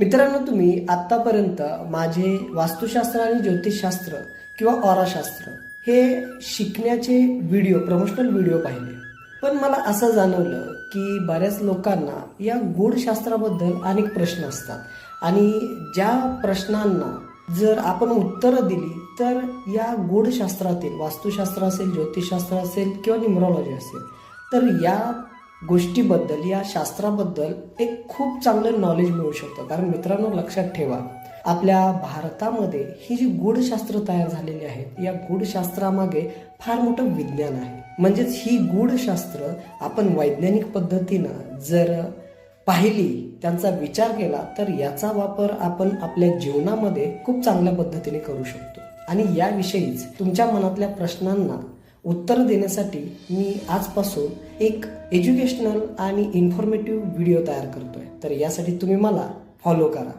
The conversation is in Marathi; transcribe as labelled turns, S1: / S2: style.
S1: मित्रांनो, तुम्ही आतापर्यंत माझे वास्तुशास्त्र आणि ज्योतिषशास्त्र किंवा ऑराशास्त्र हे शिकण्याचे व्हिडिओ, प्रमोशनल व्हिडिओ पाहिले. पण मला असं जाणवलं की बऱ्याच लोकांना या गूढशास्त्राबद्दल अनेक प्रश्न असतात आणि ज्या प्रश्नांना जर आपण उत्तरं दिली तर या गूढशास्त्रातील वास्तुशास्त्र असेल, ज्योतिषशास्त्र असेल किंवा न्यूमरॉलॉजी असेल, तर या गोष्टीबद्दल, या शास्त्राबद्दल एक खूप चांगलं नॉलेज मिळू शकतं. कारण मित्रांनो, लक्षात ठेवा, आपल्या भारतामध्ये ही जी गूढशास्त्र तयार झालेली आहेत, या गूढशास्त्रामागे फार मोठं विज्ञान आहे. म्हणजेच ही गूढशास्त्र आपण वैज्ञानिक पद्धतीनं जर पाहिली, त्यांचा विचार केला, तर याचा वापर आपण आपल्या जीवनामध्ये खूप चांगल्या पद्धतीने करू शकतो. आणि याविषयीच तुमच्या मनातल्या प्रश्नांना उत्तर देण्यासाठी मी आजपासून एक एज्युकेशनल आणि इन्फॉर्मेटिव्ह व्हिडिओ तयार करतोय. तर यासाठी तुम्ही मला फॉलो करा.